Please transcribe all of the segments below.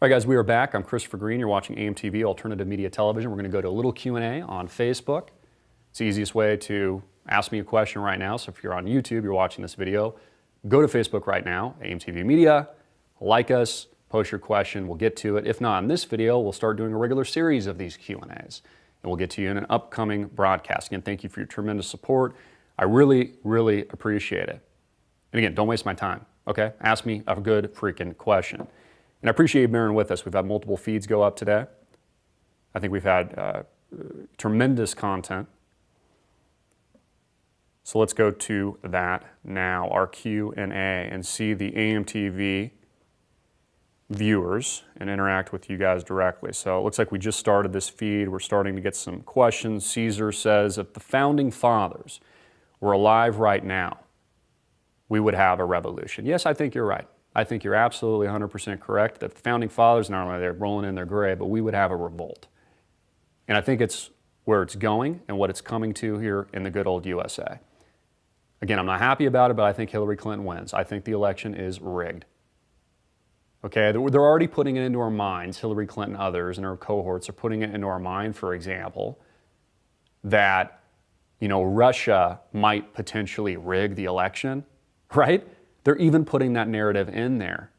All right, guys, we are back. I'm Christopher Greene. You're watching AMTV, Alternative Media Television. We're going to go to a little Q&A on Facebook. It's the easiest way to ask me a question right now. So if you're on YouTube, you're watching this video, go to Facebook right now, AMTV Media, like us, post your question. We'll get to it. If not in this video, we'll start doing a regular series of these Q&As, and we'll get to you in an upcoming broadcast. Again, thank you for your tremendous support. I really, really appreciate it. And again, don't waste my time, okay? Ask me a good freaking question. And I appreciate you bearing with us. We've had multiple feeds go up today. I think we've had tremendous content. So let's go to that now, our Q&A, and see the AMTV viewers and interact with you guys directly. So it looks like we just started this feed. We're starting to get some questions. Caesar says, if the founding fathers were alive right now, we would have a revolution. Yes, I think you're right. I think you're absolutely 100% correct. That the founding fathers, not only they're rolling in their grave, but we would have a revolt. And I think it's where it's going and what it's coming to here in the good old USA. Again, I'm not happy about it, but I think Hillary Clinton wins. I think the election is rigged. Okay, they're already putting it into our minds, Hillary Clinton, others, and her cohorts are putting it into our mind, for example, that, Russia might potentially rig the election, right? They're even putting that narrative in there.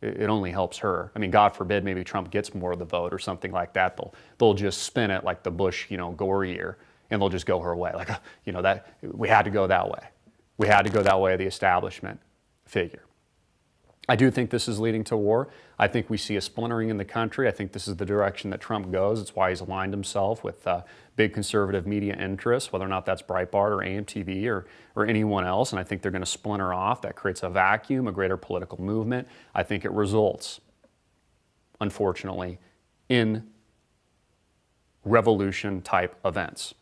It only helps her. I mean, God forbid maybe Trump gets more of the vote or something like that. They'll just spin it like the Bush, Gore year, and they'll just go her way. Like, that we had to go that way. We had to go that way, the establishment figure. I do think this is leading to war. I think we see a splintering in the country. I think this is the direction that Trump goes. It's why he's aligned himself with big conservative media interests, whether or not that's Breitbart or AMTV or anyone else. And I think they're going to splinter off. That creates a vacuum, a greater political movement. I think it results, unfortunately, in revolution-type events.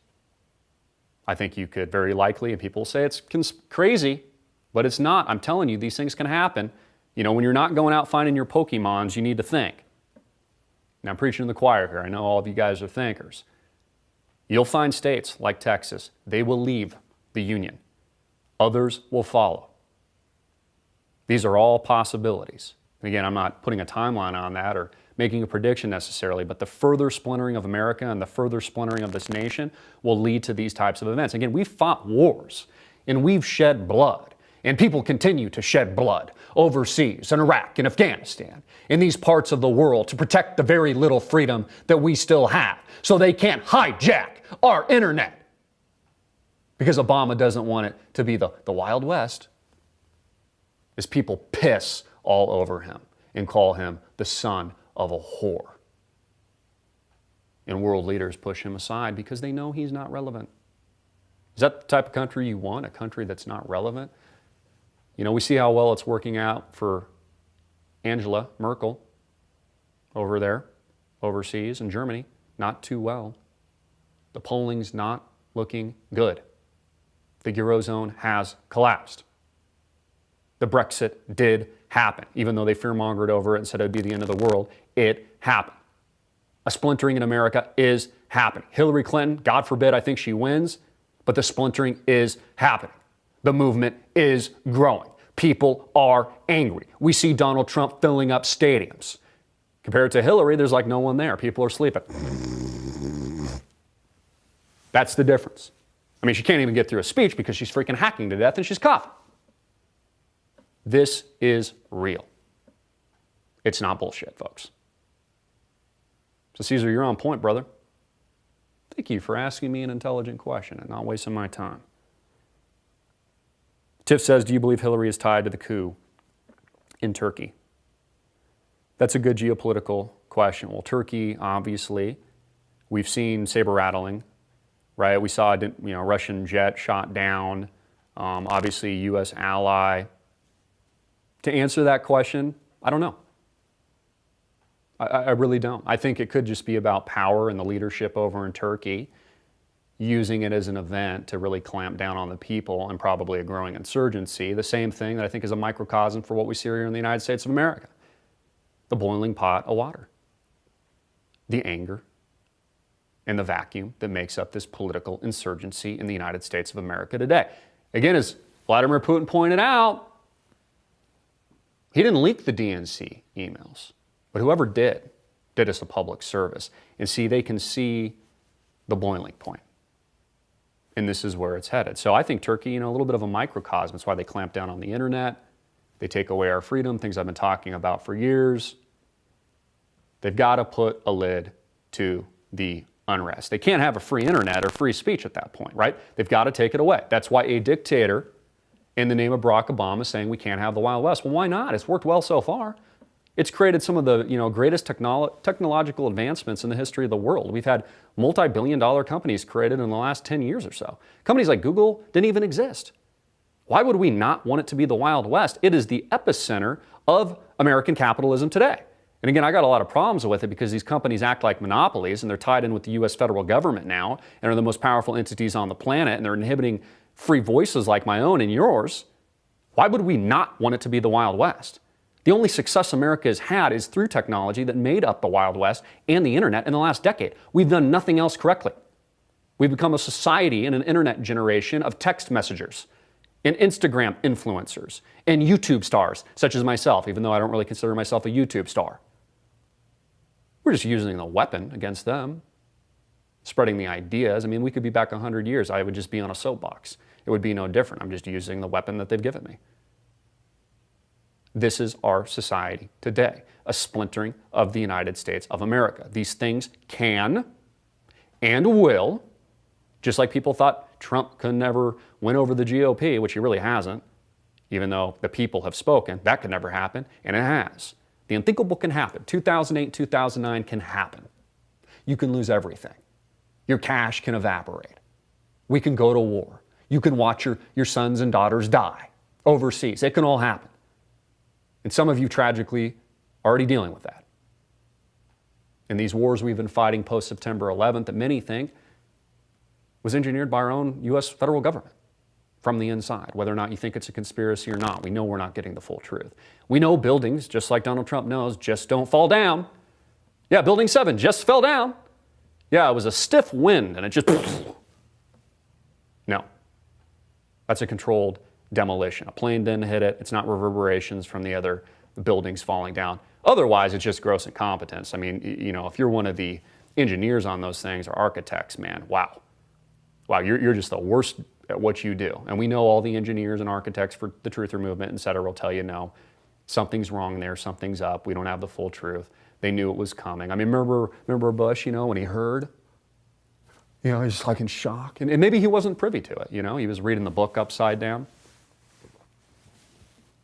I think you could very likely, and people say it's crazy, but it's not. I'm telling you, these things can happen. When you're not going out finding your Pokemons, you need to think. Now, I'm preaching to the choir here. I know all of you guys are thinkers. You'll find states like Texas, they will leave the Union. Others will follow. These are all possibilities. And again, I'm not putting a timeline on that or making a prediction necessarily, but the further splintering of America and the further splintering of this nation will lead to these types of events. Again, we've fought wars and we've shed blood. And people continue to shed blood overseas in Iraq and Afghanistan, in these parts of the world to protect the very little freedom that we still have so they can't hijack our internet. Because Obama doesn't want it to be the Wild West, as people piss all over him and call him the son of a whore. And world leaders push him aside because they know he's not relevant. Is that the type of country you want, a country that's not relevant? We see how well it's working out for Angela Merkel over there, overseas in Germany. Not too well. The polling's not looking good. The Eurozone has collapsed. The Brexit did happen. Even though they fear-mongered over it and said it would be the end of the world, it happened. A splintering in America is happening. Hillary Clinton, God forbid, I think she wins, but the splintering is happening. The movement is growing. People are angry. We see Donald Trump filling up stadiums. Compared to Hillary, there's like no one there. People are sleeping. That's the difference. I mean, she can't even get through a speech because she's freaking hacking to death and she's coughing. This is real. It's not bullshit, folks. So Caesar, you're on point, brother. Thank you for asking me an intelligent question and not wasting my time. Tiff says, do you believe Hillary is tied to the coup in Turkey? That's a good geopolitical question. Well, Turkey, obviously, we've seen saber rattling, right? We saw a Russian jet shot down, obviously U.S. ally. To answer that question, I don't know. I really don't. I think it could just be about power and the leadership over in Turkey, using it as an event to really clamp down on the people and probably a growing insurgency. The same thing that I think is a microcosm for what we see here in the United States of America. The boiling pot of water. The anger and the vacuum that makes up this political insurgency in the United States of America today. Again, as Vladimir Putin pointed out, he didn't leak the DNC emails. But whoever did us a public service. And see, they can see the boiling point. And this is where it's headed. So I think Turkey, a little bit of a microcosm. That's why they clamp down on the internet. They take away our freedom, things I've been talking about for years. They've got to put a lid to the unrest. They can't have a free internet or free speech at that point, right? They've got to take it away. That's why a dictator in the name of Barack Obama is saying we can't have the Wild West. Well, why not? It's worked well so far. It's created some of the greatest technological advancements in the history of the world. We've had multi-billion-dollar companies created in the last 10 years or so. Companies like Google didn't even exist. Why would we not want it to be the Wild West? It is the epicenter of American capitalism today. And again, I got a lot of problems with it because these companies act like monopolies and they're tied in with the US federal government now and are the most powerful entities on the planet and they're inhibiting free voices like my own and yours. Why would we not want it to be the Wild West? The only success America has had is through technology that made up the Wild West and the internet in the last decade. We've done nothing else correctly. We've become a society and an internet generation of text messengers and Instagram influencers and YouTube stars, such as myself, even though I don't really consider myself a YouTube star. We're just using the weapon against them, spreading the ideas. I mean, we could be back 100 years. I would just be on a soapbox. It would be no different. I'm just using the weapon that they've given me. This is our society today, a splintering of the United States of America. These things can and will, just like people thought Trump could never win over the GOP, which he really hasn't, even though the people have spoken, that could never happen, and it has. The unthinkable can happen. 2008, 2009 can happen. You can lose everything. Your cash can evaporate. We can go to war. You can watch your sons and daughters die overseas. It can all happen. And some of you tragically are already dealing with that. And these wars we've been fighting post-September 11th that many think was engineered by our own U.S. federal government from the inside. Whether or not you think it's a conspiracy or not, we know we're not getting the full truth. We know buildings, just like Donald Trump knows, just don't fall down. Yeah, Building 7 just fell down. Yeah, it was a stiff wind and it just... No. That's a controlled demolition. A plane didn't hit it. It's not reverberations from the other buildings falling down. Otherwise, it's just gross incompetence. I mean, if you're one of the engineers on those things or architects, man, wow. Wow, you're just the worst at what you do. And we know all the engineers and architects for the Truther movement, et cetera, will tell you, no, something's wrong there, something's up, we don't have the full truth. They knew it was coming. I mean, remember Bush, when he heard? He's just like in shock. And maybe he wasn't privy to it, he was reading the book upside down.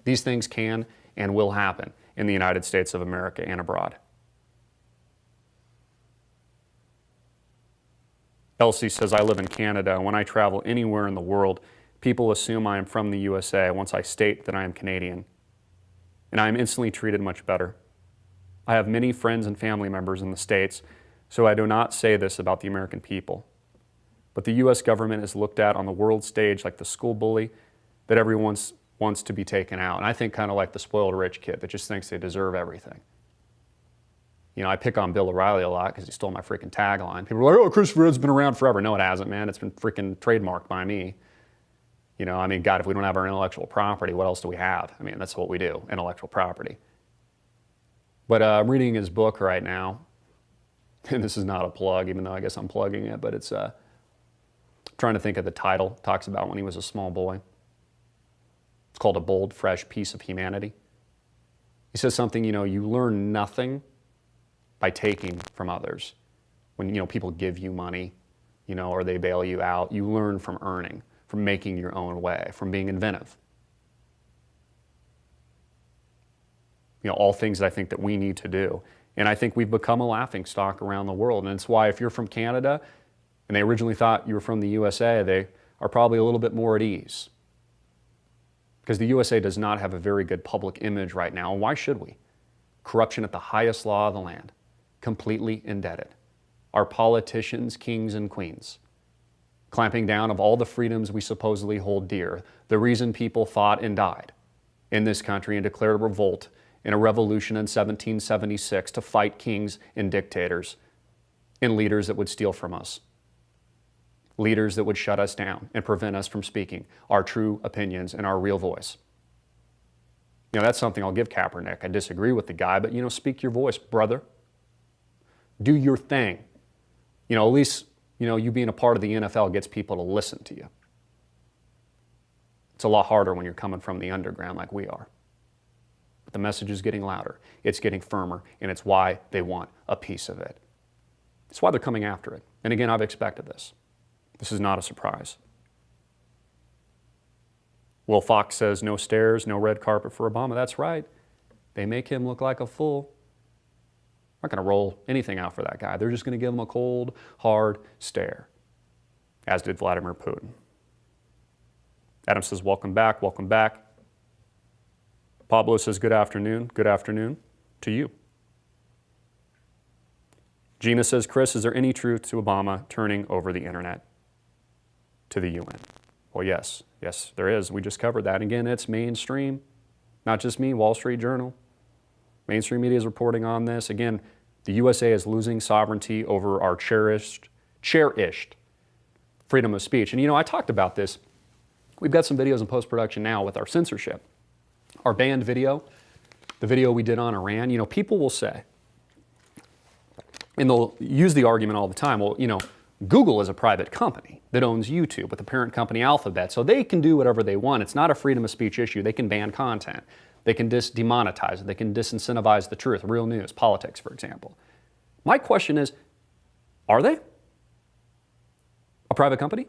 These things can and will happen in the United States of America and abroad. Elsie says, I live in Canada, and when I travel anywhere in the world, people assume I am from the USA once I state that I am Canadian. And I am instantly treated much better. I have many friends and family members in the States, so I do not say this about the American people. But the U.S. government is looked at on the world stage like the school bully that everyone wants to be taken out. And I think kind of like the spoiled rich kid that just thinks they deserve everything. I pick on Bill O'Reilly a lot because he stole my freaking tagline. People are like, oh, Christopher Ed's been around forever. No, it hasn't, man. It's been freaking trademarked by me. God, if we don't have our intellectual property, what else do we have? I mean, that's what we do, intellectual property. But I'm reading his book right now. And this is not a plug, even though I guess I'm plugging it, but it's trying to think of the title. It talks about when he was a small boy. It's called A Bold, Fresh Piece of Humanity. He says something, you learn nothing by taking from others. When, people give you money, or they bail you out, you learn from earning, from making your own way, from being inventive. All things that I think that we need to do. And I think we've become a laughingstock around the world. And it's why if you're from Canada, and they originally thought you were from the USA, they are probably a little bit more at ease. Because the USA does not have a very good public image right now. Why should we? Corruption at the highest law of the land. Completely indebted. Our politicians, kings and queens, clamping down of all the freedoms we supposedly hold dear, the reason people fought and died in this country and declared a revolt in a revolution in 1776 to fight kings and dictators and leaders that would steal from us, leaders that would shut us down and prevent us from speaking our true opinions and our real voice. That's something I'll give Kaepernick. I disagree with the guy, but, speak your voice, brother. Do your thing. At least, you being a part of the NFL gets people to listen to you. It's a lot harder when you're coming from the underground like we are. But the message is getting louder. It's getting firmer, and it's why they want a piece of it. It's why they're coming after it. And again, I've expected this. This is not a surprise. Will Fox says no stairs, no red carpet for Obama. That's right. They make him look like a fool. They're not going to roll anything out for that guy. They're just going to give him a cold, hard stare, as did Vladimir Putin. Adam says, welcome back, welcome back. Pablo says, good afternoon to you. Gina says, Chris, is there any truth to Obama turning over the internet to the UN? Well, yes, there is. We just covered that. Again, it's mainstream, not just me, Wall Street Journal. Mainstream media is reporting on this. Again, the USA is losing sovereignty over our cherished freedom of speech. And I talked about this. We've got some videos in post-production now with our censorship. Our banned video, the video we did on Iran, people will say, and they'll use the argument all the time, well, Google is a private company that owns YouTube with the parent company Alphabet, so they can do whatever they want. It's not a freedom of speech issue. They can ban content. They can demonetize it. They can disincentivize the truth, real news, politics, for example. My question is, are they a private company?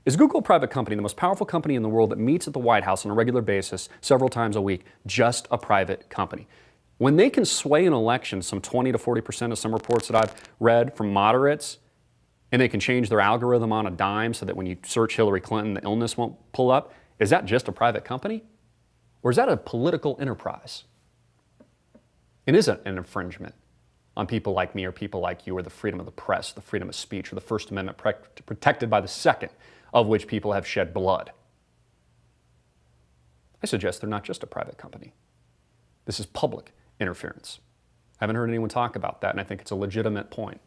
Is Google a private company, the most powerful company in the world that meets at the White House on a regular basis several times a week, just a private company? When they can sway an election, some 20 to 40% of some reports that I've read from moderates, and they can change their algorithm on a dime so that when you search Hillary Clinton, the illness won't pull up, is that just a private company? Or is that a political enterprise? And is it an infringement on people like me or people like you, or the freedom of the press, the freedom of speech, or the First Amendment protected by the Second, of which people have shed blood? I suggest they're not just a private company. This is public interference. I haven't heard anyone talk about that, and I think it's a legitimate point.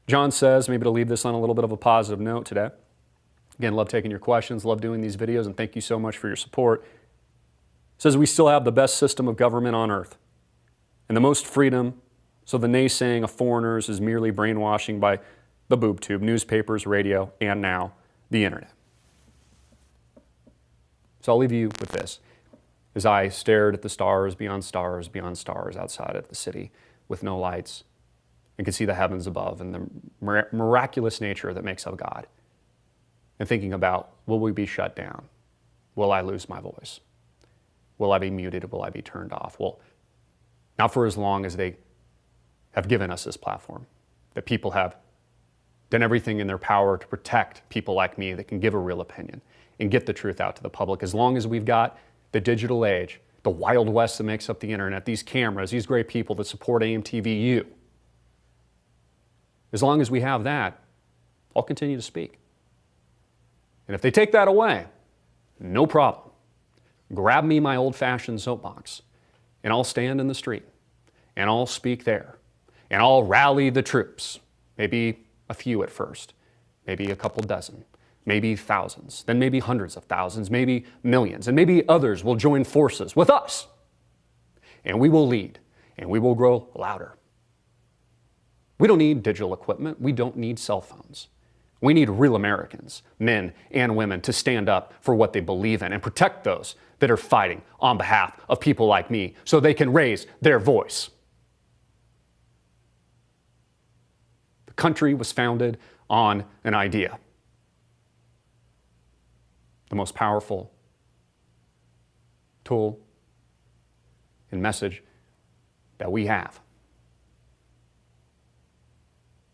John says, maybe to leave this on a little bit of a positive note today. Again, love taking your questions, love doing these videos, and thank you so much for your support. Says we still have the best system of government on earth and the most freedom, so the naysaying of foreigners is merely brainwashing by the boob tube, newspapers, radio, and now the internet. So I'll leave you with this. As I stared at the stars beyond stars beyond stars outside of the city with no lights, and could see the heavens above and the miraculous nature that makes up God, and thinking about, will we be shut down? Will I lose my voice? Will I be muted? Will I be turned off? Well, not for as long as they have given us this platform, that people have done everything in their power to protect people like me that can give a real opinion and get the truth out to the public. As long as we've got the digital age, the Wild West that makes up the internet, these cameras, these great people that support AMTVU, as long as we have that, I'll continue to speak. And if they take that away, no problem. Grab me my old-fashioned soapbox, and I'll stand in the street, and I'll speak there, and I'll rally the troops, maybe a few at first, maybe a couple dozen, maybe thousands, then maybe hundreds of thousands, maybe millions, and maybe others will join forces with us, and we will lead, and we will grow louder. We don't need digital equipment. We don't need cell phones. We need real Americans, men and women, to stand up for what they believe in and protect those that are fighting on behalf of people like me so they can raise their voice. The country was founded on an idea. The most powerful tool and message that we have.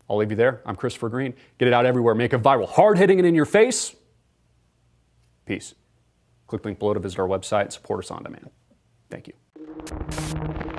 I'll leave you there. I'm Christopher Greene. Get it out everywhere. Make it viral. Hard-hitting it in your face. Peace. Click the link below to visit our website and support us on demand. Thank you.